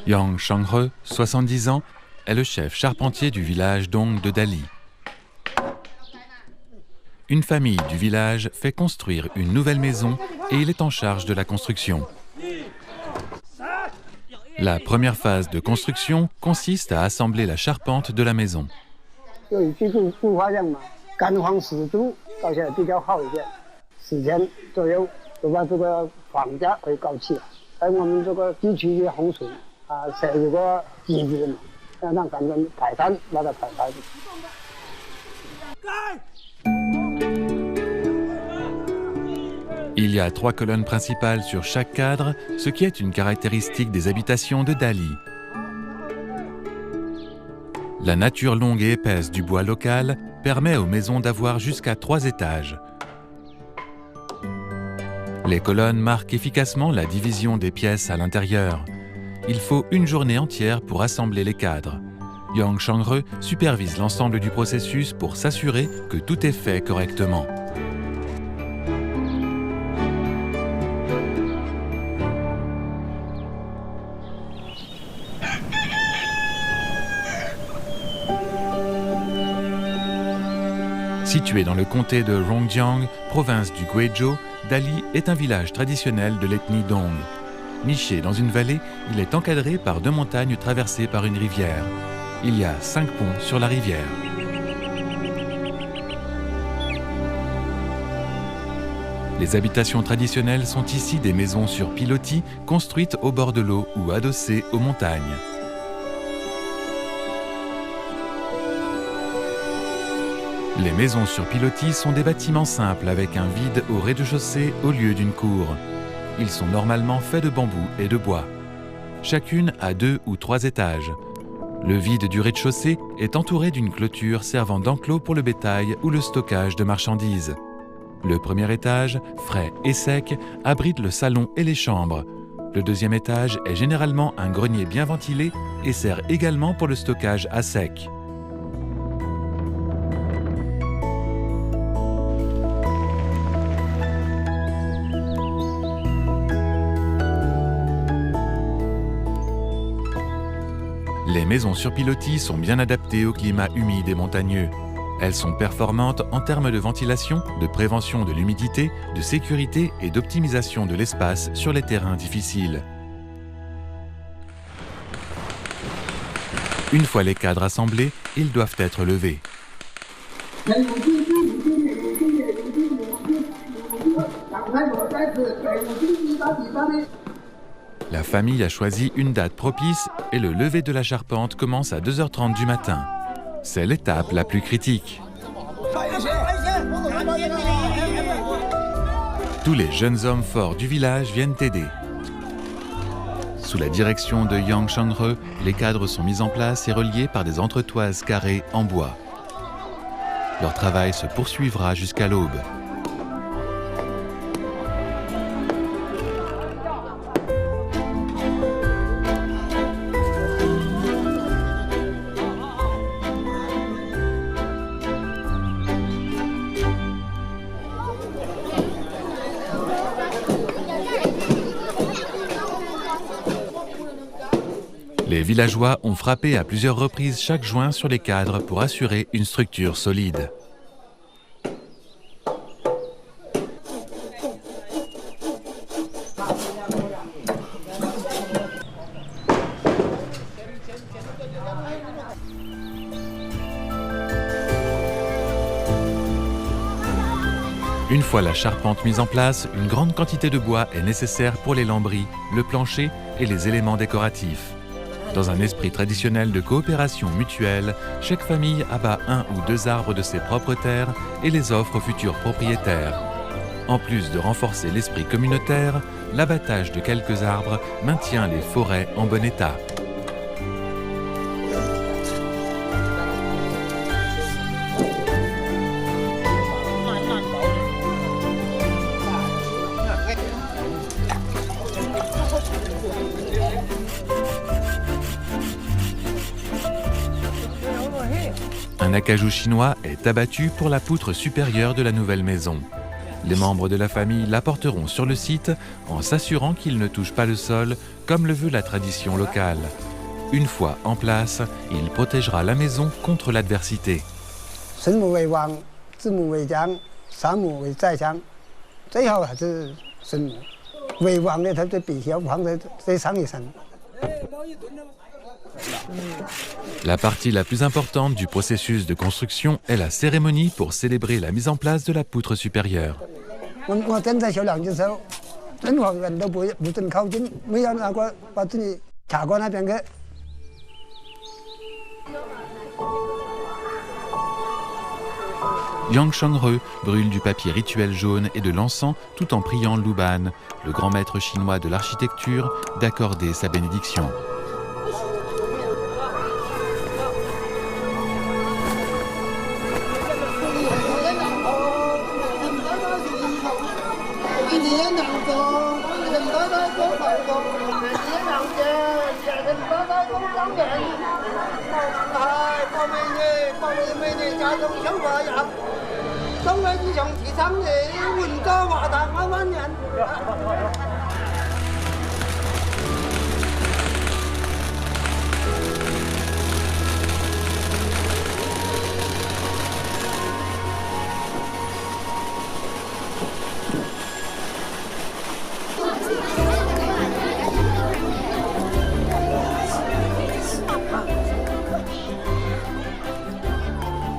Yang Shanghe, 70 ans, est le chef charpentier du village Dong de Dali. Une famille du village fait construire une nouvelle maison et il est en charge de la construction. La première phase de construction consiste à assembler la charpente de la maison. Il y a 3 colonnes principales sur chaque cadre, ce qui est une caractéristique des habitations de Dali. La nature longue et épaisse du bois local permet aux maisons d'avoir jusqu'à 3 étages. Les colonnes marquent efficacement la division des pièces à l'intérieur. Il faut une journée entière pour assembler les cadres. Yang Shanghe supervise l'ensemble du processus pour s'assurer que tout est fait correctement. Situé dans le comté de Rongjiang, province du Guizhou, Dali est un village traditionnel de l'ethnie Dong. Niché dans une vallée, il est encadré par 2 montagnes traversées par une rivière. Il y a 5 ponts sur la rivière. Les habitations traditionnelles sont ici des maisons sur pilotis construites au bord de l'eau ou adossées aux montagnes. Les maisons sur pilotis sont des bâtiments simples avec un vide au rez-de-chaussée au lieu d'une cour. Ils sont normalement faits de bambou et de bois. Chacune a 2 ou 3 étages. Le vide du rez-de-chaussée est entouré d'une clôture servant d'enclos pour le bétail ou le stockage de marchandises. Le premier étage, frais et sec, abrite le salon et les chambres. Le deuxième étage est généralement un grenier bien ventilé et sert également pour le stockage à sec. Les maisons sur pilotis sont bien adaptées au climat humide et montagneux. Elles sont performantes en termes de ventilation, de prévention de l'humidité, de sécurité et d'optimisation de l'espace sur les terrains difficiles. Une fois les cadres assemblés, ils doivent être levés. La famille a choisi une date propice et le lever de la charpente commence à 2h30 du matin. C'est l'étape la plus critique. Tous les jeunes hommes forts du village viennent aider. Sous la direction de Yang Shanghe, les cadres sont mis en place et reliés par des entretoises carrées en bois. Leur travail se poursuivra jusqu'à l'aube. Les villageois ont frappé à plusieurs reprises chaque joint sur les cadres pour assurer une structure solide. Une fois la charpente mise en place, une grande quantité de bois est nécessaire pour les lambris, le plancher et les éléments décoratifs. Dans un esprit traditionnel de coopération mutuelle, chaque famille abat 1 ou 2 arbres de ses propres terres et les offre aux futurs propriétaires. En plus de renforcer l'esprit communautaire, l'abattage de quelques arbres maintient les forêts en bon état. Un acajou chinois est abattu pour la poutre supérieure de la nouvelle maison. Les membres de la famille l'apporteront sur le site en s'assurant qu'il ne touche pas le sol, comme le veut la tradition locale. Une fois en place, il protégera la maison contre l'adversité. La partie la plus importante du processus de construction est la cérémonie pour célébrer la mise en place de la poutre supérieure. Yang Shenghe brûle du papier rituel jaune et de l'encens tout en priant Lu Ban, le grand maître chinois de l'architecture, d'accorder sa bénédiction.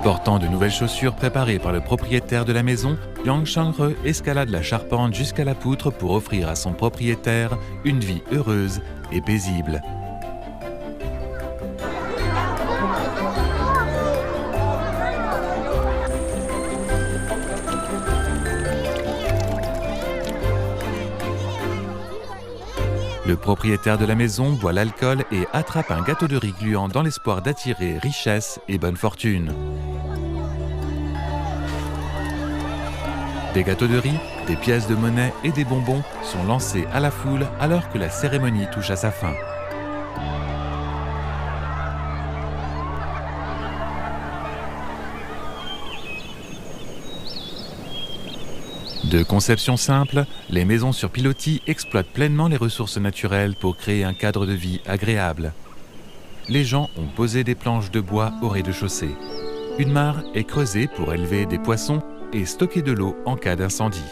Portant de nouvelles chaussures préparées par le propriétaire de la maison, Yang Shenghe escalade la charpente jusqu'à la poutre pour offrir à son propriétaire une vie heureuse et paisible. Le propriétaire de la maison boit l'alcool et attrape un gâteau de riz gluant dans l'espoir d'attirer richesse et bonne fortune. Des gâteaux de riz, des pièces de monnaie et des bonbons sont lancés à la foule alors que la cérémonie touche à sa fin. De conception simple, les maisons sur pilotis exploitent pleinement les ressources naturelles pour créer un cadre de vie agréable. Les gens ont posé des planches de bois au rez-de-chaussée. Une mare est creusée pour élever des poissons et stocker de l'eau en cas d'incendie.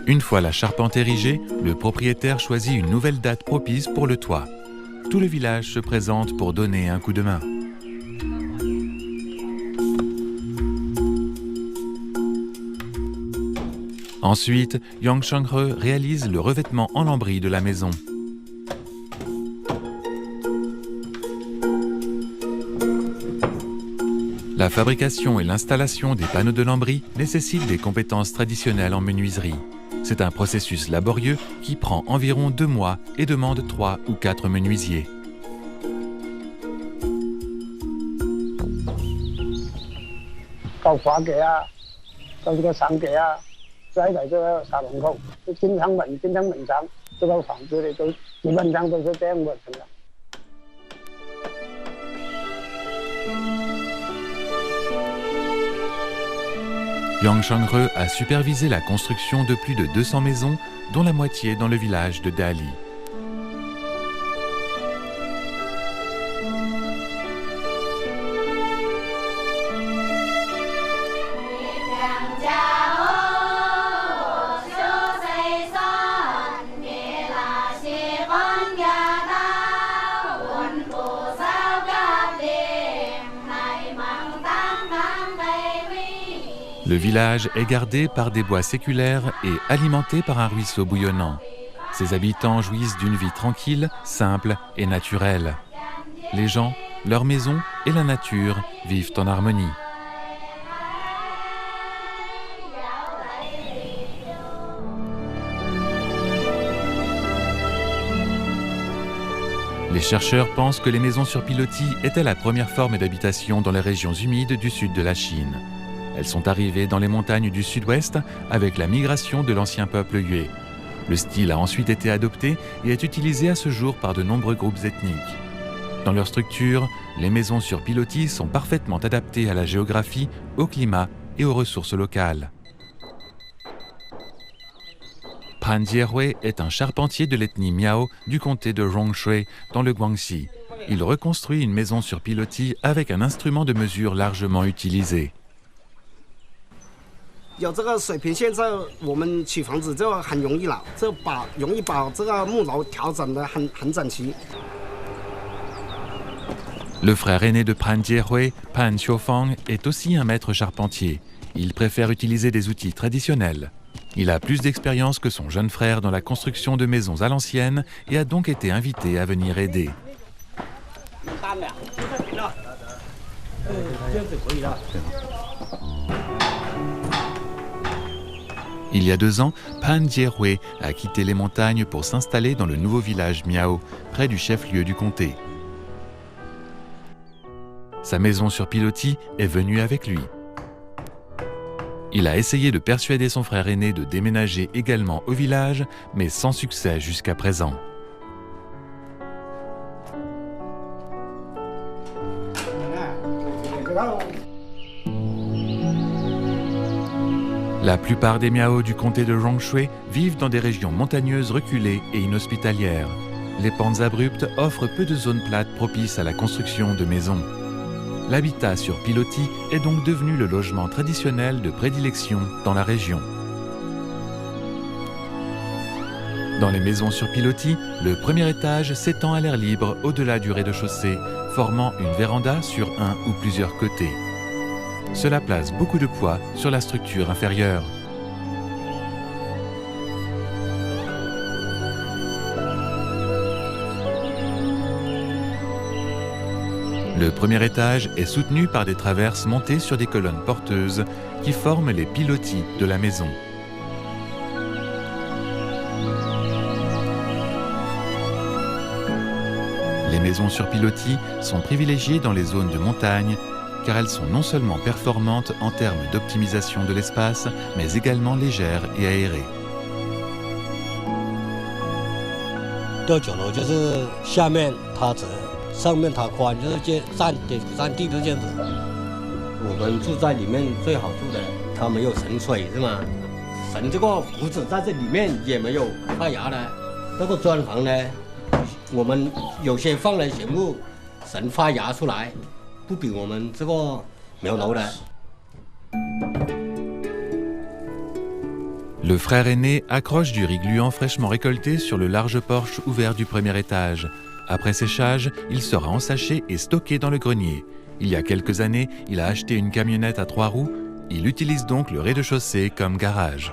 Une fois la charpente érigée, le propriétaire choisit une nouvelle date propice pour le toit. Tout le village se présente pour donner un coup de main. Ensuite, Yang Shenghe réalise le revêtement en lambris de la maison. La fabrication et l'installation des panneaux de lambris nécessitent des compétences traditionnelles en menuiserie. C'est un processus laborieux qui prend environ 2 mois et demande 3 ou 4 menuisiers. Yang Shenghe a supervisé la construction de plus de 200 maisons, dont la moitié dans le village de Dali. Le village est gardé par des bois séculaires et alimenté par un ruisseau bouillonnant. Ses habitants jouissent d'une vie tranquille, simple et naturelle. Les gens, leurs maisons et la nature vivent en harmonie. Les chercheurs pensent que les maisons sur pilotis étaient la première forme d'habitation dans les régions humides du sud de la Chine. Elles sont arrivées dans les montagnes du sud-ouest avec la migration de l'ancien peuple Yue. Le style a ensuite été adopté et est utilisé à ce jour par de nombreux groupes ethniques. Dans leur structure, les maisons sur pilotis sont parfaitement adaptées à la géographie, au climat et aux ressources locales. Pan Jiehui est un charpentier de l'ethnie Miao du comté de Rongshui dans le Guangxi. Il reconstruit une maison sur pilotis avec un instrument de mesure largement utilisé. Le frère aîné de Pan Jiehui, Pan Xiufang, est aussi un maître charpentier. Il préfère utiliser des outils traditionnels. Il a plus d'expérience que son jeune frère dans la construction de maisons à l'ancienne et a donc été invité à venir aider. Il y a 2 ans, Pan Jiehui a quitté les montagnes pour s'installer dans le nouveau village Miao, près du chef-lieu du comté. Sa maison sur pilotis est venue avec lui. Il a essayé de persuader son frère aîné de déménager également au village, mais sans succès jusqu'à présent. La plupart des Miao du comté de Rongshui vivent dans des régions montagneuses reculées et inhospitalières. Les pentes abruptes offrent peu de zones plates propices à la construction de maisons. L'habitat sur pilotis est donc devenu le logement traditionnel de prédilection dans la région. Dans les maisons sur pilotis, le premier étage s'étend à l'air libre au-delà du rez-de-chaussée, formant une véranda sur un ou plusieurs côtés. Cela place beaucoup de poids sur la structure inférieure. Le premier étage est soutenu par des traverses montées sur des colonnes porteuses qui forment les pilotis de la maison. Les maisons sur pilotis sont privilégiées dans les zones de montagne car elles sont non seulement performantes en termes d'optimisation de l'espace, mais également légères et aérées. Le frère aîné accroche du riz gluant fraîchement récolté sur le large porche ouvert du premier étage. Après séchage, il sera ensaché et stocké dans le grenier. Il y a quelques années, il a acheté une camionnette à 3 roues. Il utilise donc le rez-de-chaussée comme garage.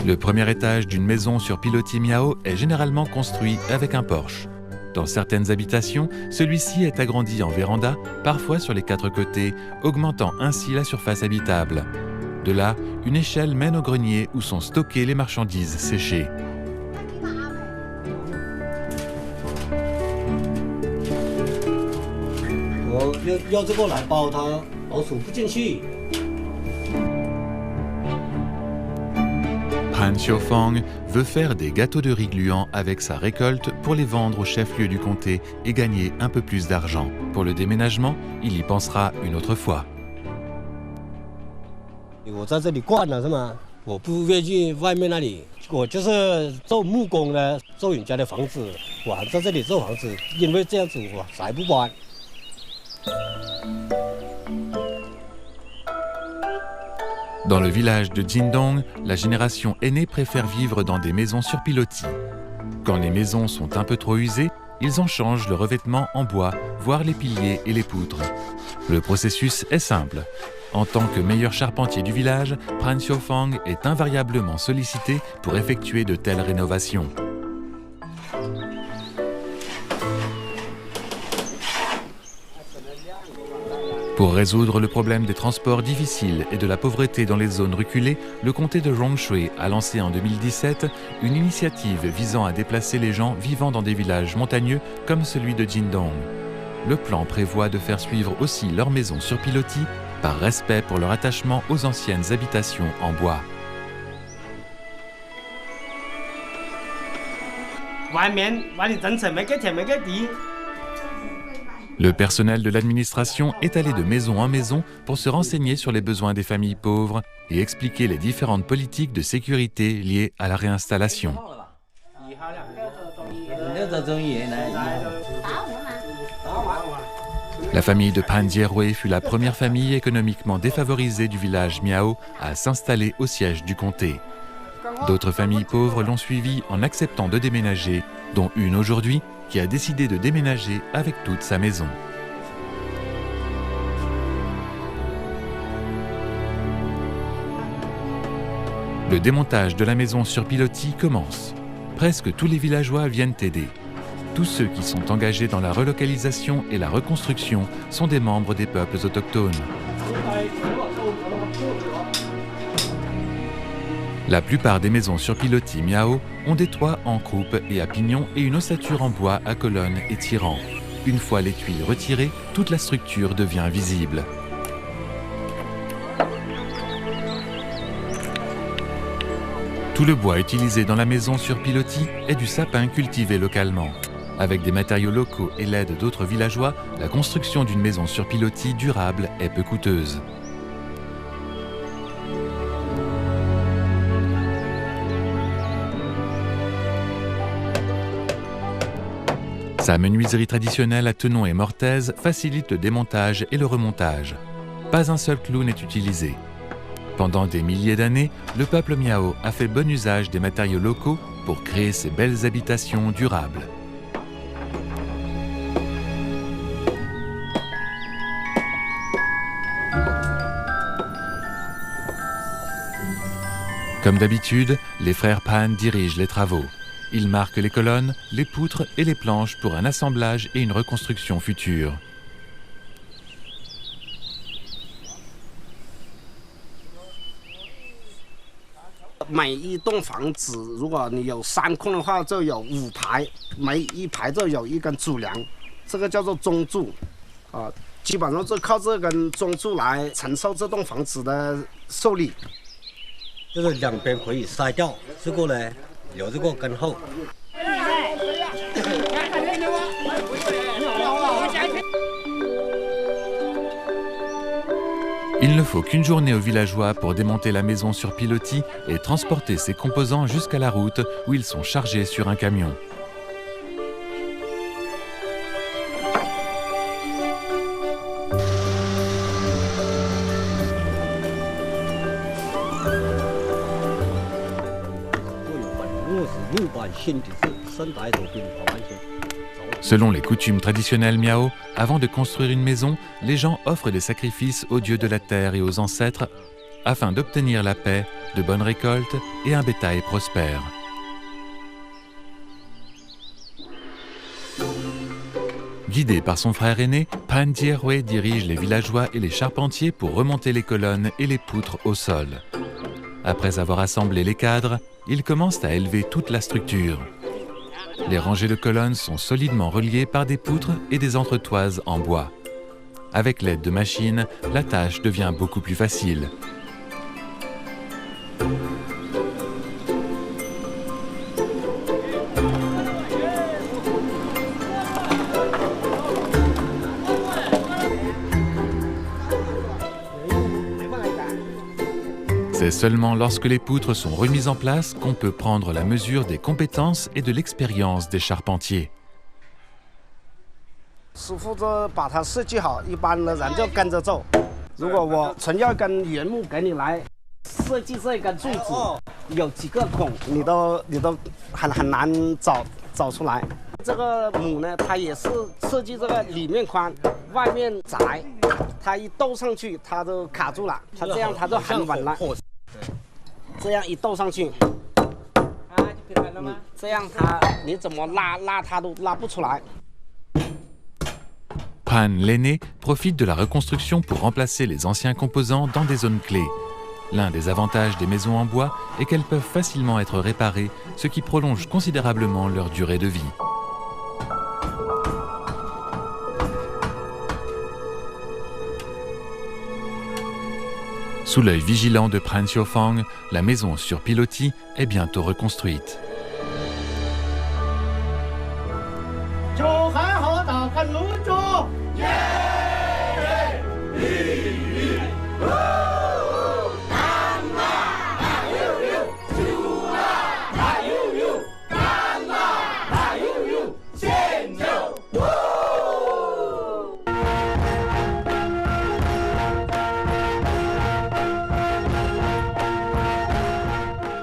Le premier étage d'une maison sur pilotis Miao est généralement construit avec un porche. Dans certaines habitations, celui-ci est agrandi en véranda, parfois sur les 4 côtés, augmentant ainsi la surface habitable. De là, une échelle mène au grenier où sont stockées les marchandises séchées. Pan Xiufang veut faire des gâteaux de riz gluant avec sa récolte pour les vendre au chef-lieu du comté et gagner un peu plus d'argent. Pour le déménagement, il y pensera une autre fois. Dans le village de Jindong, la génération aînée préfère vivre dans des maisons sur pilotis. Quand les maisons sont un peu trop usées, ils en changent le revêtement en bois, voire les piliers et les poutres. Le processus est simple. En tant que meilleur charpentier du village, Pan Xiufang est invariablement sollicité pour effectuer de telles rénovations. Pour résoudre le problème des transports difficiles et de la pauvreté dans les zones reculées, le comté de Rongshui a lancé en 2017 une initiative visant à déplacer les gens vivant dans des villages montagneux comme celui de Jingdong. Le plan prévoit de faire suivre aussi leurs maisons sur pilotis par respect pour leur attachement aux anciennes habitations en bois. Le personnel de l'administration est allé de maison en maison pour se renseigner sur les besoins des familles pauvres et expliquer les différentes politiques de sécurité liées à la réinstallation. La famille de Pan Jierui fut la première famille économiquement défavorisée du village Miao à s'installer au siège du comté. D'autres familles pauvres l'ont suivi en acceptant de déménager, dont une aujourd'hui qui a décidé de déménager avec toute sa maison. Le démontage de la maison sur pilotis commence. Presque tous les villageois viennent aider. Tous ceux qui sont engagés dans la relocalisation et la reconstruction sont des membres des peuples autochtones. La plupart des maisons sur pilotis Miao ont des toits en croupe et à pignon et une ossature en bois à colonnes et tirants. Une fois les tuiles retirées, toute la structure devient visible. Tout le bois utilisé dans la maison sur pilotis est du sapin cultivé localement. Avec des matériaux locaux et l'aide d'autres villageois, la construction d'une maison sur pilotis durable est peu coûteuse. Sa menuiserie traditionnelle à tenons et mortaises facilite le démontage et le remontage. Pas un seul clou n'est utilisé. Pendant des milliers d'années, le peuple Miao a fait bon usage des matériaux locaux pour créer ces belles habitations durables. Comme d'habitude, les frères Pan dirigent les travaux. Ils marquent les colonnes, les poutres et les planches pour un assemblage et une reconstruction future. Il ne faut qu'une journée aux villageois pour démonter la maison sur pilotis et transporter ses composants jusqu'à la route où ils sont chargés sur un camion. Selon les coutumes traditionnelles Miao, avant de construire une maison, les gens offrent des sacrifices aux dieux de la terre et aux ancêtres afin d'obtenir la paix, de bonnes récoltes et un bétail prospère. Guidé par son frère aîné, Pan Jierui dirige les villageois et les charpentiers pour remonter les colonnes et les poutres au sol. Après avoir assemblé les cadres, ils commencent à élever toute la structure. Les rangées de colonnes sont solidement reliées par des poutres et des entretoises en bois. Avec l'aide de machines, la tâche devient beaucoup plus facile. C'est seulement lorsque les poutres sont remises en place qu'on peut prendre la mesure des compétences et de l'expérience des charpentiers. Pran l'aîné profite de la reconstruction pour remplacer les anciens composants dans des zones clés. L'un des avantages des maisons en bois est qu'elles peuvent facilement être réparées, ce qui prolonge considérablement leur durée de vie. Sous l'œil vigilant de Pran Xiufang, la maison sur pilotis est bientôt reconstruite.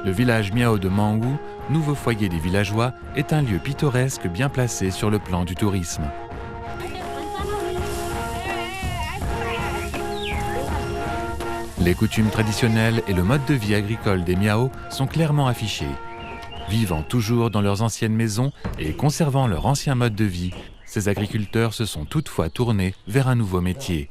Le village Miao de Mangwu, nouveau foyer des villageois, est un lieu pittoresque bien placé sur le plan du tourisme. Les coutumes traditionnelles et le mode de vie agricole des Miao sont clairement affichés. Vivant toujours dans leurs anciennes maisons et conservant leur ancien mode de vie, ces agriculteurs se sont toutefois tournés vers un nouveau métier.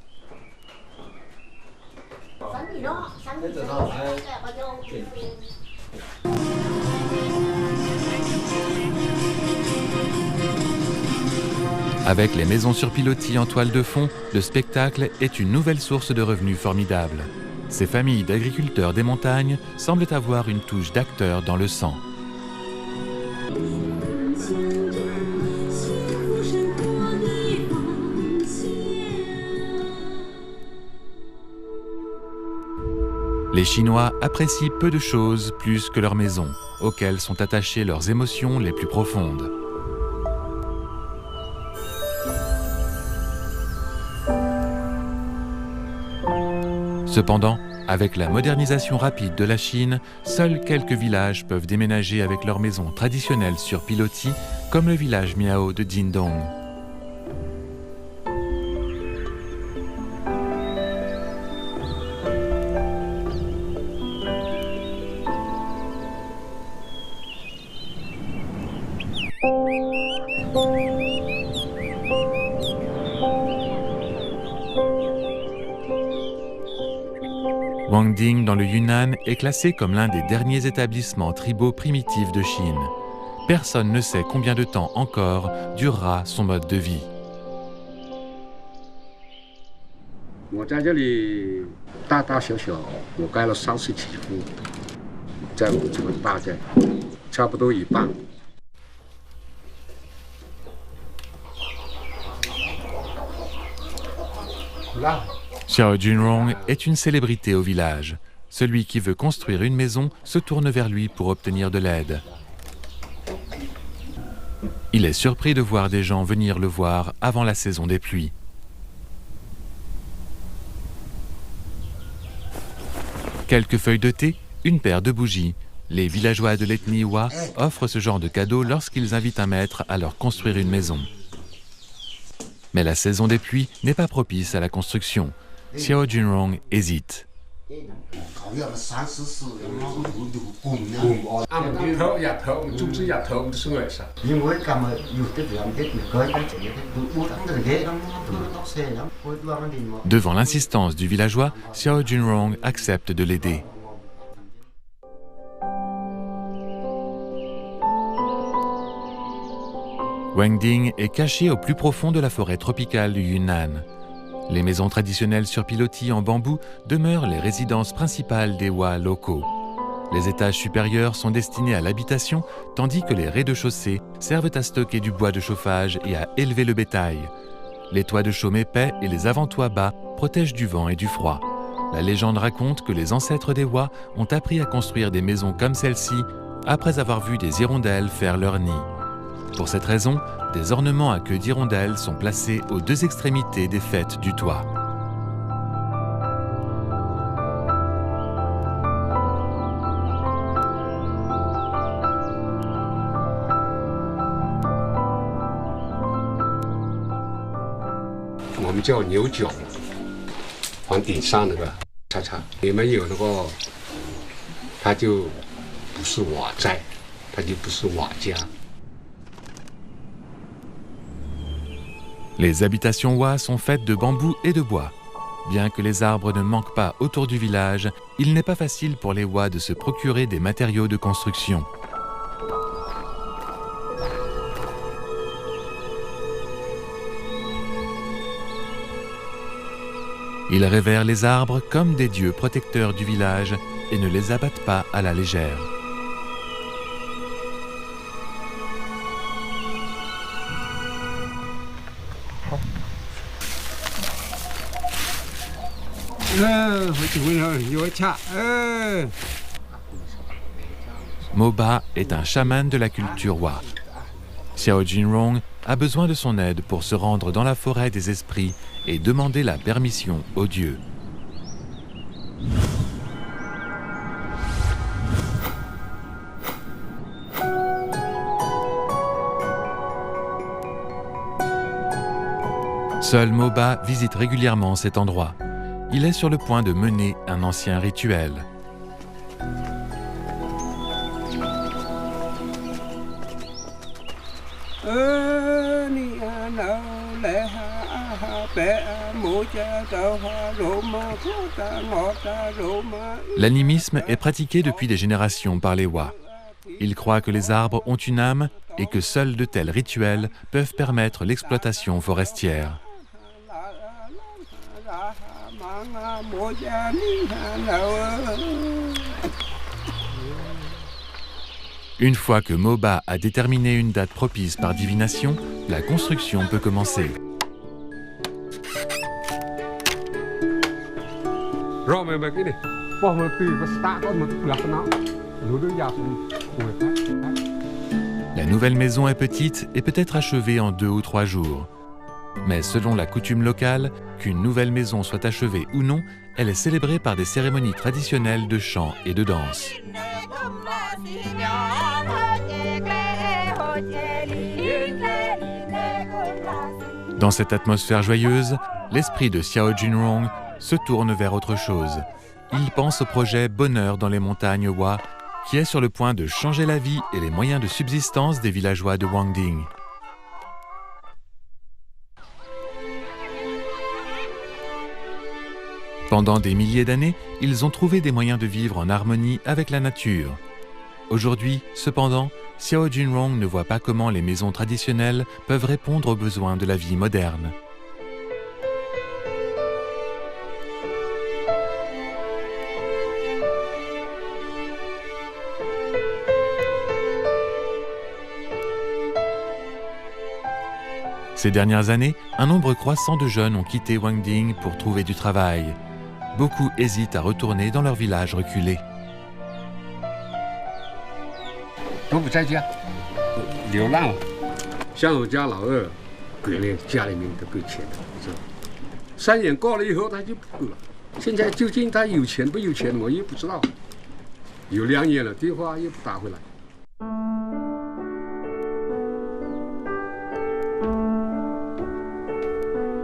Avec les maisons sur pilotis en toile de fond, le spectacle est une nouvelle source de revenus formidable. Ces familles d'agriculteurs des montagnes semblent avoir une touche d'acteur dans le sang. Les Chinois apprécient peu de choses plus que leurs maisons, auxquelles sont attachées leurs émotions les plus profondes. Cependant, avec la modernisation rapide de la Chine, seuls quelques villages peuvent déménager avec leurs maisons traditionnelles sur pilotis, comme le village Miao de Jingdong. Wangding, dans le Yunnan, est classé comme l'un des derniers établissements tribaux primitifs de Chine. Personne ne sait combien de temps encore durera son mode de vie. Xiao Junrong est une célébrité au village. Celui qui veut construire une maison se tourne vers lui pour obtenir de l'aide. Il est surpris de voir des gens venir le voir avant la saison des pluies. Quelques feuilles de thé, une paire de bougies. Les villageois de l'ethnie Hua offrent ce genre de cadeau lorsqu'ils invitent un maître à leur construire une maison. Mais la saison des pluies n'est pas propice à la construction. Xiao Junrong hésite. Devant l'insistance du villageois, Xiao Junrong accepte de l'aider. Wangding est caché au plus profond de la forêt tropicale du Yunnan. Les maisons traditionnelles sur pilotis en bambou demeurent les résidences principales des Hua locaux. Les étages supérieurs sont destinés à l'habitation, tandis que les rez-de-chaussée servent à stocker du bois de chauffage et à élever le bétail. Les toits de chaume épais et les avant-toits bas protègent du vent et du froid. La légende raconte que les ancêtres des Hua ont appris à construire des maisons comme celle-ci après avoir vu des hirondelles faire leur nid. Pour cette raison, des ornements à queue d'hirondelle sont placés aux deux extrémités des fêtes du toit. On appelle牛角，房顶上那个叉叉，里面有那个，它就不是瓦寨，它就不是瓦家。Les habitations Wa sont faites de bambou et de bois. Bien que les arbres ne manquent pas autour du village, il n'est pas facile pour les Wa de se procurer des matériaux de construction. Ils révèrent les arbres comme des dieux protecteurs du village et ne les abattent pas à la légère. Moba est un chaman de la culture Wa. Xiao Jinrong a besoin de son aide pour se rendre dans la forêt des esprits et demander la permission aux dieux. Seul Moba visite régulièrement cet endroit. Il est sur le point de mener un ancien rituel. L'animisme est pratiqué depuis des générations par les Wa. Ils croient que les arbres ont une âme et que seuls de tels rituels peuvent permettre l'exploitation forestière. Une fois que Moba a déterminé une date propice par divination, la construction peut commencer. La nouvelle maison est petite et peut être achevée en 2 ou 3 jours. Mais selon la coutume locale, qu'une nouvelle maison soit achevée ou non, elle est célébrée par des cérémonies traditionnelles de chant et de danse. Dans cette atmosphère joyeuse, l'esprit de Xiao Jinrong se tourne vers autre chose. Il pense au projet Bonheur dans les montagnes Wa, qui est sur le point de changer la vie et les moyens de subsistance des villageois de Wangding. Pendant des milliers d'années, ils ont trouvé des moyens de vivre en harmonie avec la nature. Aujourd'hui, cependant, Xiao Jinrong ne voit pas comment les maisons traditionnelles peuvent répondre aux besoins de la vie moderne. Ces dernières années, un nombre croissant de jeunes ont quitté Wangding pour trouver du travail. Beaucoup hésitent à retourner dans leur village reculé.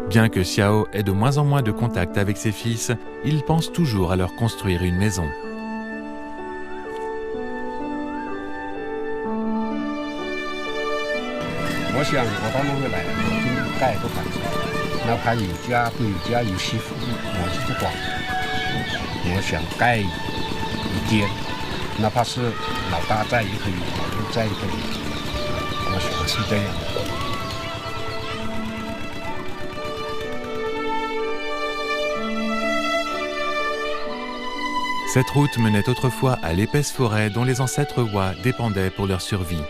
Bien que Xiao ait de moins en moins de contact avec ses fils, il pense toujours à leur construire une maison. Cette route menait autrefois à l'épaisse forêt dont les ancêtres Wa dépendaient pour leur survie.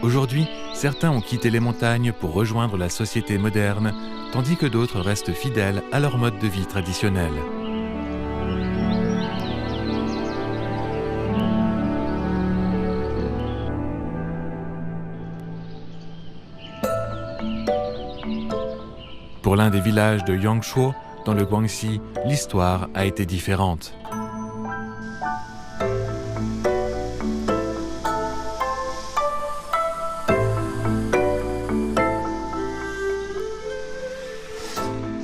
Aujourd'hui, certains ont quitté les montagnes pour rejoindre la société moderne, tandis que d'autres restent fidèles à leur mode de vie traditionnel. Pour l'un des villages de Yangshuo, dans le Guangxi, l'histoire a été différente.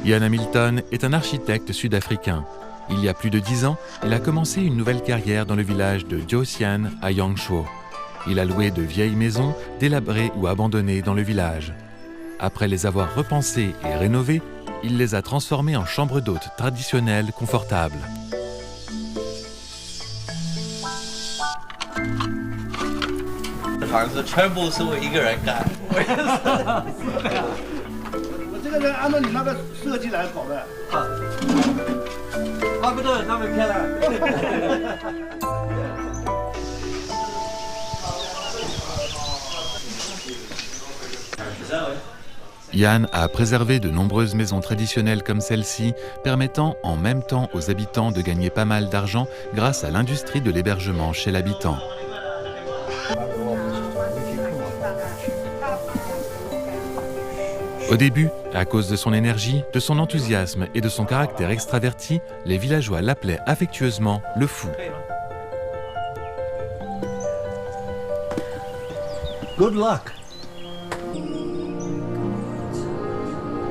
Ian Hamilton est un architecte sud-africain. Il y a plus de 10 ans, il a commencé une nouvelle carrière dans le village de Jiuxian à Yangshuo. Il a loué de vieilles maisons, délabrées ou abandonnées dans le village. Après les avoir repensées et rénovées, il les a transformées en chambres d'hôtes traditionnelles confortables. Yann a préservé de nombreuses maisons traditionnelles comme celle-ci, permettant en même temps aux habitants de gagner pas mal d'argent grâce à l'industrie de l'hébergement chez l'habitant. Au début, à cause de son énergie, de son enthousiasme et de son caractère extraverti, les villageois l'appelaient affectueusement le fou. Good luck.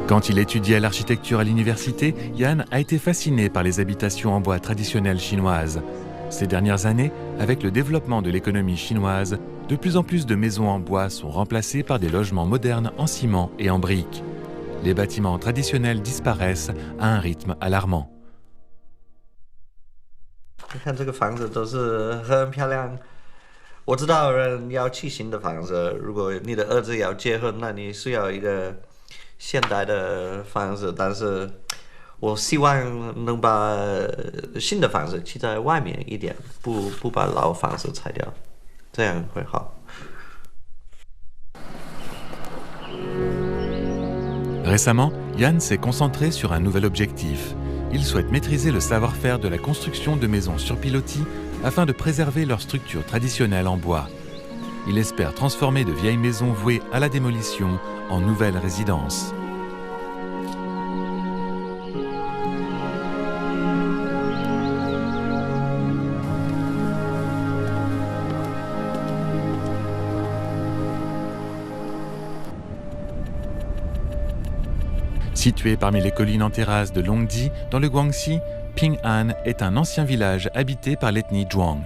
Quand il étudiait l'architecture à l'université, Yann a été fasciné par les habitations en bois traditionnelles chinoises. Ces dernières années, avec le développement de l'économie chinoise, de plus en plus de maisons en bois sont remplacées par des logements modernes en ciment et en briques. Les bâtiments traditionnels disparaissent à un rythme alarmant. 你看这个房子都是很漂亮。我知道人要砌新的房子，如果你的儿子要结婚，那你需要一个现代的房子，但是我希望能把新的房子砌在外面一点，不把老房子拆掉，这样会好。Récemment, Yann s'est concentré sur un nouvel objectif. Il souhaite maîtriser le savoir-faire de la construction de maisons sur pilotis afin de préserver leur structure traditionnelle en bois. Il espère transformer de vieilles maisons vouées à la démolition en nouvelles résidences. Situé parmi les collines en terrasse de Longdi, dans le Guangxi, Ping'an est un ancien village habité par l'ethnie Zhuang.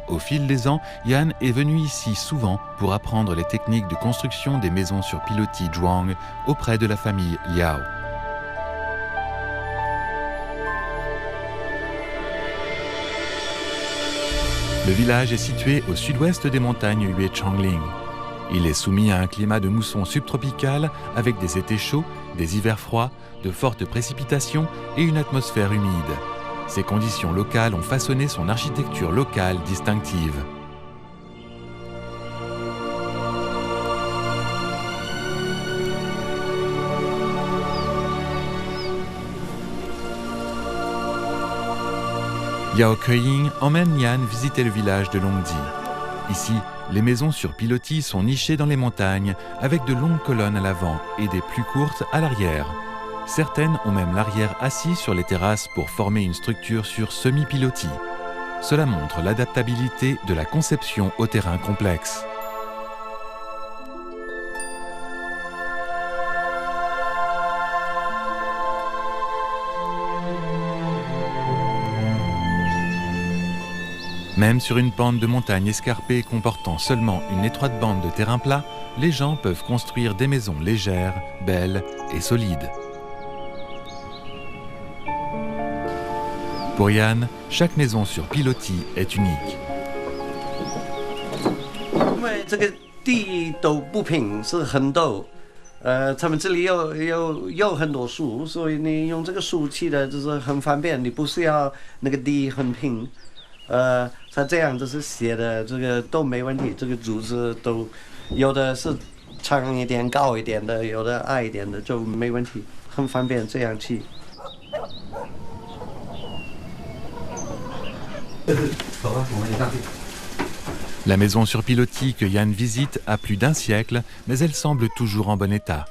Au fil des ans, Yann est venu ici souvent pour apprendre les techniques de construction des maisons sur pilotis Zhuang auprès de la famille Liao. Le village est situé au sud-ouest des montagnes Yuechangling. Il est soumis à un climat de mousson subtropical avec des étés chauds, des hivers froids, de fortes précipitations et une atmosphère humide. Ces conditions locales ont façonné son architecture locale distinctive. Yao Keying emmène Yann visiter le village de Longdi. Ici, les maisons sur pilotis sont nichées dans les montagnes avec de longues colonnes à l'avant et des plus courtes à l'arrière. Certaines ont même l'arrière assis sur les terrasses pour former une structure sur semi-pilotis. Cela montre l'adaptabilité de la conception au terrain complexe. Même sur une pente de montagne escarpée comportant seulement une étroite bande de terrain plat, les gens peuvent construire des maisons légères, belles et solides. Pour Yann, chaque maison sur pilotis est unique. 因为这个地都不平，是很陡。他们这里有很多树，所以你用这个树砌的就是很方便，你不需要那个地很平。它这样就是斜的，这个都没问题。这个柱子都有的是长一点、高一点的，有的矮一点的就没问题，很方便这样砌。La maison sur pilotis que Yann visite a plus d'un siècle, mais elle semble toujours en bon état.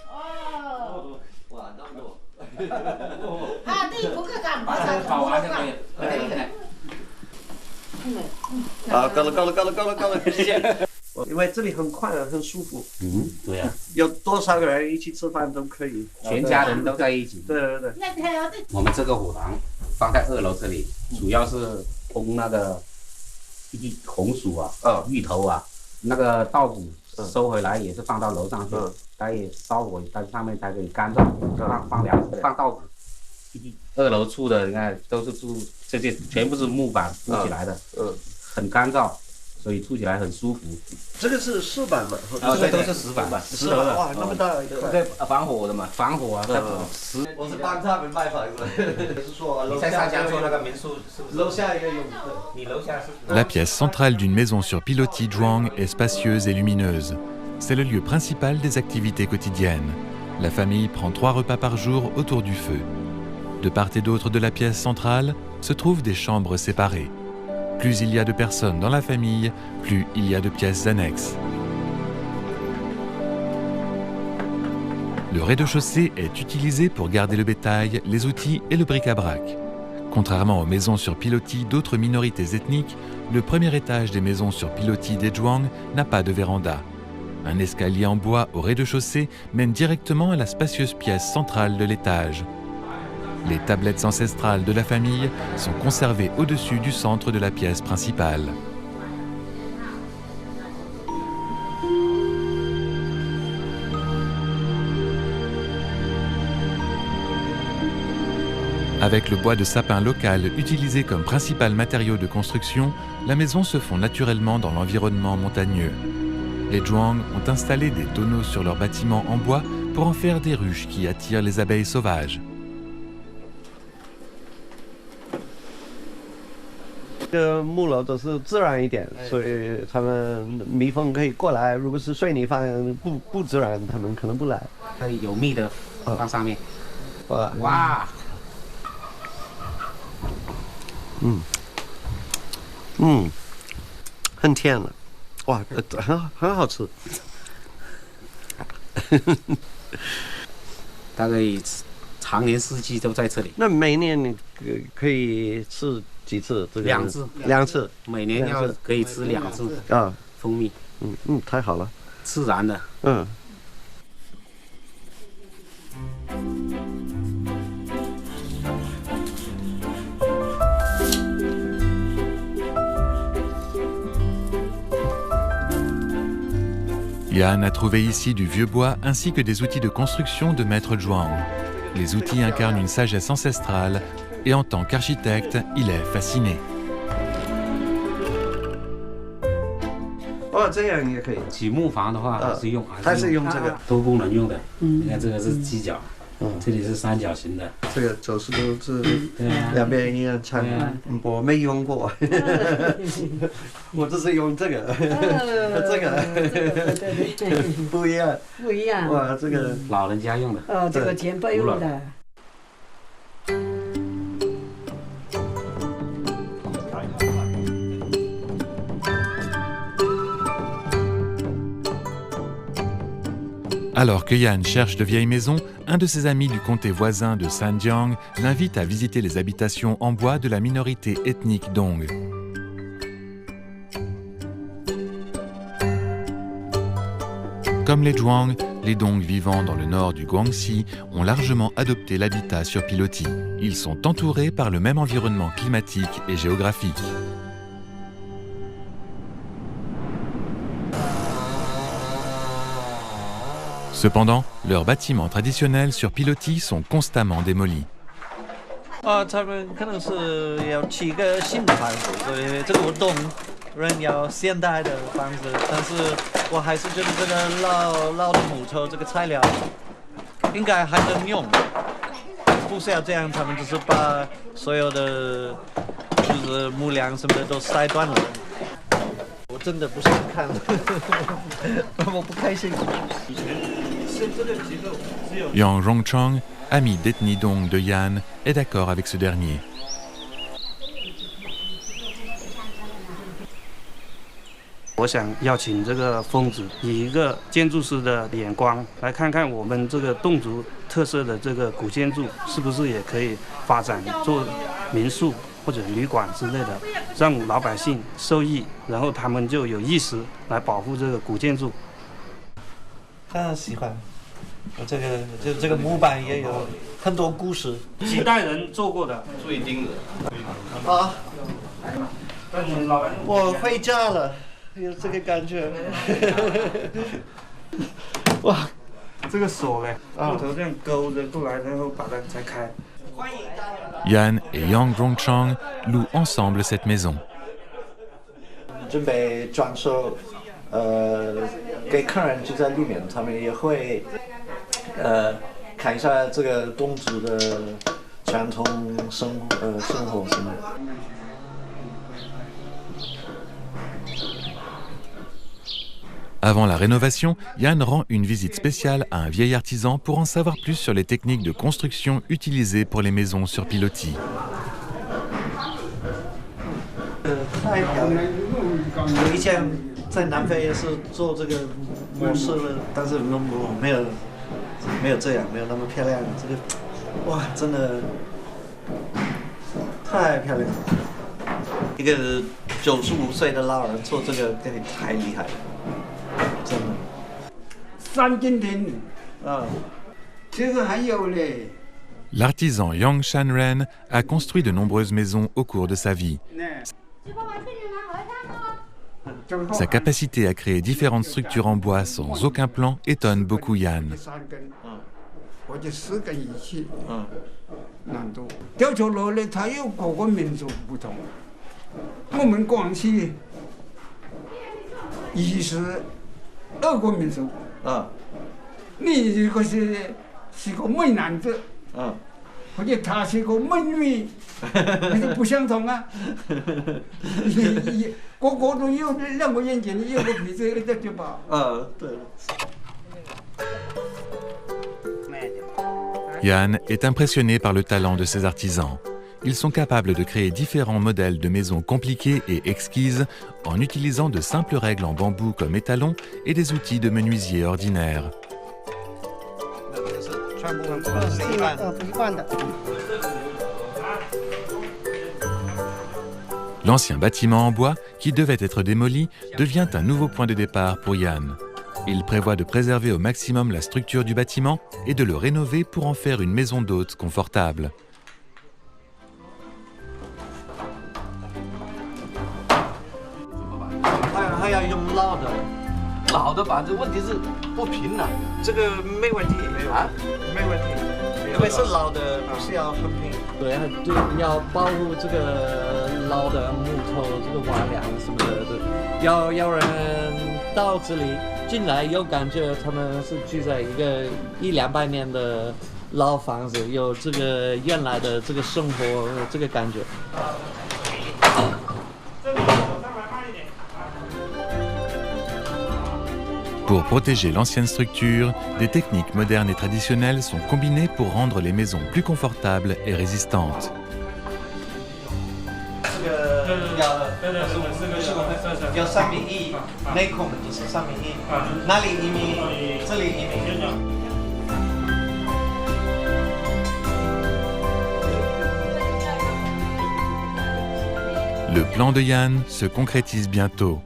够了，谢谢。因为这里很快乐，很舒服。对啊，有多少个人一起吃饭都可以，全家人都在一起。对。我们这个火塘放在2楼这里，主要是烘那个红薯啊、芋头啊，那个稻谷收回来也是放到楼上去。它也烧火，但是上面才可以干燥，就放粮食、放稻子。2楼住的，你看都是住这些，全部是木板铺起来的，很干燥，所以住起来很舒服。这个是石板嘛？这都是石板，石头的。哇，那么大一个。这防火的嘛，防火啊，石。我是帮他们卖房子，是说你在三江做那个民宿是不是？楼下一个用的。你楼下是。La pièce centrale d'une maison sur pilotis Zhuang est spacieuse et lumineuse. C'est le lieu principal des activités quotidiennes. La famille prend 3 repas par jour autour du feu. De part et d'autre de la pièce centrale se trouvent des chambres séparées. Plus il y a de personnes dans la famille, plus il y a de pièces annexes. Le rez-de-chaussée est utilisé pour garder le bétail, les outils et le bric-à-brac. Contrairement aux maisons sur pilotis d'autres minorités ethniques, le premier étage des maisons sur pilotis des Zhuang n'a pas de véranda. Un escalier en bois au rez-de-chaussée mène directement à la spacieuse pièce centrale de l'étage. Les tablettes ancestrales de la famille sont conservées au-dessus du centre de la pièce principale. Avec le bois de sapin local utilisé comme principal matériau de construction, la maison se fond naturellement dans l'environnement montagneux. Les Zhuang ont installé des tonneaux sur leurs bâtiments en bois pour en faire des ruches qui attirent les abeilles sauvages. 这个木楼都是自然一点，所以他们蜜蜂可以过来。如果是水泥房不自然，他们可能不来。可以有蜜的放上面。哇，哇，很甜了，哇，很好吃。它可以常年四季都在这里。那每年你可以吃几次？这个2次，每年要可以吃2次啊，蜂蜜。太好了，自然的。Yann a trouvé ici du vieux bois ainsi que des outils de construction de maître Zhuang. Les outils incarnent une sagesse ancestrale et en tant qu'architecte, il est fasciné. 哦，这样也可以。起木房的话还是用这个多功能用的。你看这个是犄角，这里是三角形的。这个就是都是两边一样长。我没用过，我只是用这个，这个不一样。不一样。哇，这个老人家用的。哦，这个前辈用的。Alors que Yann cherche de vieilles maisons, un de ses amis du comté voisin de Sanjiang l'invite à visiter les habitations en bois de la minorité ethnique Dong. Comme les Zhuang, les Dong vivant dans le nord du Guangxi ont largement adopté l'habitat sur pilotis. Ils sont entourés par le même environnement climatique et géographique. Cependant, leurs bâtiments traditionnels sur pilotis sont constamment démolis. 他们可能是要起个新的房子，所以这个我懂，人要现代的房子，但是我还是觉得这个老的木头这个材料应该还能用，不是要这样，他们只是把所有的就是木梁什么的都筛断了。我真的不想看，我不开心。Yang Rongchang, ami d'ethnie Dong de Yann, est d'accord avec ce dernier. 我想邀请这个疯子以一个建筑师的眼光来看看我们这个侗族特色的这个古建筑是不是也可以发展做民宿或者旅馆之类的，让老百姓受益，然后他们就有意识来保护这个古建筑。他喜欢，这个木板也有很多故事，几代人做过的，最丁的。好，我回家了。有这个感觉，哇，这个锁嘞，木头这样勾着过来，然后把它才开。 Yan et Yang Rongchang louent ensemble cette maison. 准备装修，给客人就在里面，他们也会看一下这个侗族的传统生活什么。 Avant la rénovation, Yan rend une visite spéciale à un vieil artisan pour en savoir plus sur les techniques de construction utilisées pour les maisons sur pilotis. 太漂亮！我以前在南非也是做这个模式的，但是没有这样，没有那么漂亮。这个哇，真的太漂亮了！一个95岁的老人做这个，真的太厉害了。 真的，三金亭啊，其实还有嘞。 L'artisan Yang Shanren a construit de nombreuses maisons au cours de sa vie. Sa capacité à créer différentes structures en bois sans aucun plan étonne beaucoup Yan. 或者10根仪器，难度。吊桥楼呢，它有各个民族不同。我们广西22个民族，你如果是个闽南的，或者他是个闽语，那就不相同啊。个个都有2个眼睛，有个鼻子，有个嘴巴。对。 Yan est impressionné par le talent de ses artisans. Ils sont capables de créer différents modèles de maisons compliquées et exquises en utilisant de simples règles en bambou comme étalon et des outils de menuisier ordinaires. L'ancien bâtiment en bois, qui devait être démoli, devient un nouveau point de départ pour Yan. Il prévoit de préserver au maximum la structure du bâtiment et de le rénover pour en faire une maison d'hôtes confortable. 还要用老的板子，问题是不平了。这个没问题啊，没问题，因为是老的，不是要很平。对，要保护这个老的木头，这个瓦梁什么的，要人到这里进来有感觉，他们是住在一个100-200年的老房子，有这个原来的这个生活这个感觉。 Pour protéger l'ancienne structure, des techniques modernes et traditionnelles sont combinées pour rendre les maisons plus confortables et résistantes. 要3米1，内孔就是3米1，哪里1米，这里1米。 Le plan de Yan se concrétise bientôt.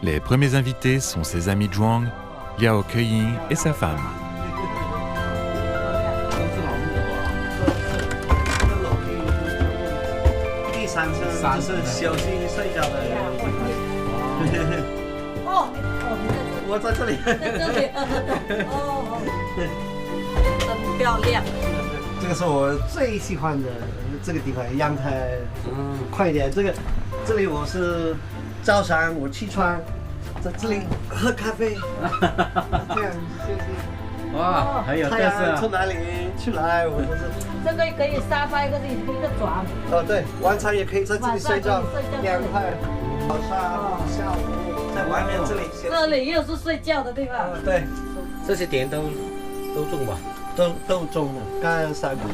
Les premiers invités sont ses amis Zhuang, Liao Keying et sa femme. 第3层就是休息睡觉的。我在这里。很漂亮。这个是我最喜欢的这个地方，阳台，快一点。这里我是早上我起床，在这里喝咖啡，这样休息。哇，很有特太色啊！阳从哪里出来，我就是。这个可以沙发，一个床。对，晚上也可以在这里睡觉，凉快。早上、下午在外面这里。这里又是睡觉的地方。对，这些点都种吧，都种了，刚刚3股。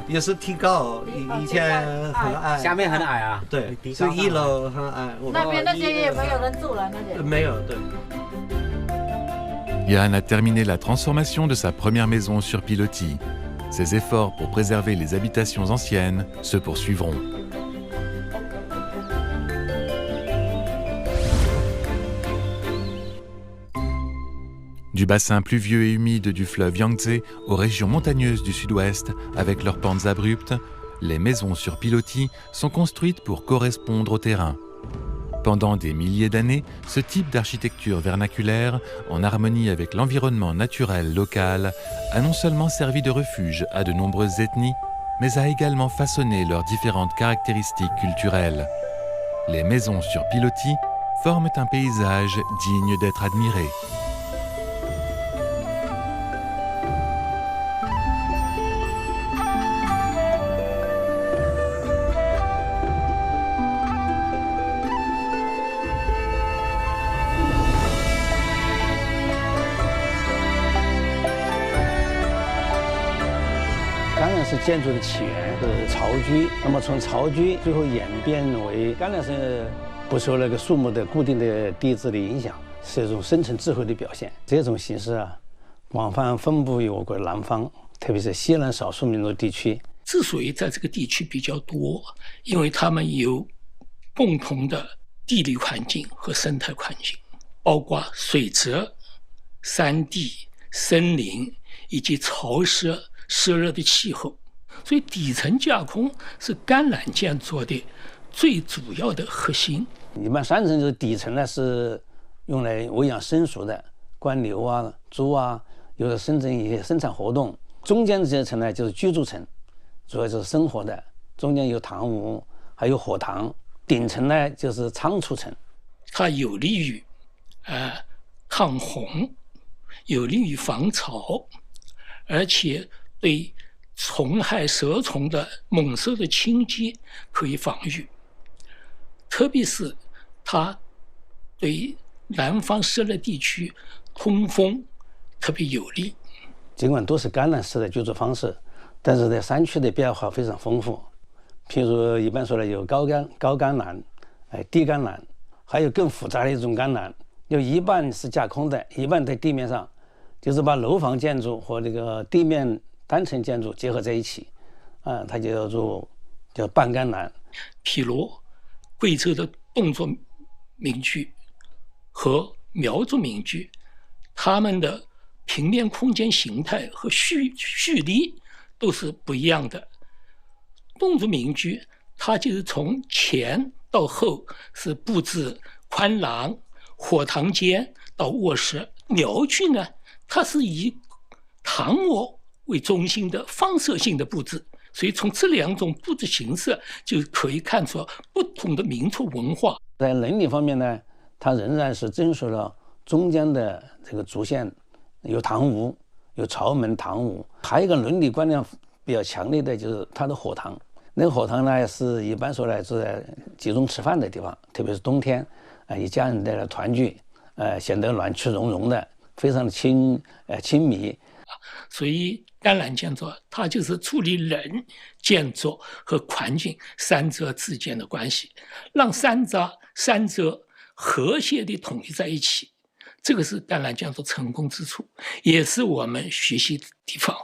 也是提高，以前很矮，下面很矮啊。对，所以1楼很矮。那边那些也没有人住了，那些。没有，对。 Yan a terminé la transformation de sa première maison sur pilotis. Ses efforts pour préserver les habitations anciennes se poursuivront. Du bassin pluvieux et humide du fleuve Yangtze aux régions montagneuses du sud-ouest, avec leurs pentes abruptes, les maisons sur pilotis sont construites pour correspondre au terrain. Pendant des milliers d'années, ce type d'architecture vernaculaire, en harmonie avec l'environnement naturel local, a non seulement servi de refuge à de nombreuses ethnies, mais a également façonné leurs différentes caractéristiques culturelles. Les maisons sur pilotis forment un paysage digne d'être admiré.橄榄石建筑的起源是巢居，那么从巢居最后演变为橄榄石不受那个树木的固定的地质的影响，是一种生成智慧的表现。这种形式啊，广泛分布于我国南方，特别是西南少数民族地区。之所以在这个地区比较多，因为它们有共同的地理环境和生态环境，包括水泽、山地、森林以及潮湿湿热的气候，所以底层架空是橄榄建筑的最主要的核心。一般3层就是底层呢是用来喂养牲畜的，灌牛啊、猪啊，有的生成一些生产活动。中间这层呢就是居住层，主要就是生活的，中间有堂屋，还有火塘。顶层呢就是仓储层，它有利于抗洪，有利于防潮，而且对虫害蛇虫的猛兽的侵击可以防御，特别是它对南方湿热地区通风特别有利。尽管都是橄榄式的居住方式，但是在山区的变化非常丰富。譬如一般说的有高橄榄、低橄榄，还有更复杂的一种橄榄，有一半是架空的，一半在地面上，就是把楼房建筑和这个地面单层建筑结合在一起，它就叫半橄榄。譬如贵州的侗族民居和苗族民居，他们的平面空间形态和序列都是不一样的。侗族民居它就是从前到后是布置宽廊、火塘间到卧室。苗居呢，它是以堂屋为中心的放射性的布置，所以从这2种布置形式就可以看出不同的民族文化。在伦理方面呢，它仍然是遵守了中间的这个主线，有堂屋，有朝门堂屋。还有一个伦理观念比较强烈的就是它的火塘。那个火塘呢，是一般说来是在集中吃饭的地方，特别是冬天，一家人在那团聚，显得暖气融融的，非常的亲密。所以橄榄建筑它就是处理人、建筑和环境3者之间的关系，让三者和谐地统一在一起，这个是橄榄建筑成功之处，也是我们学习的地方。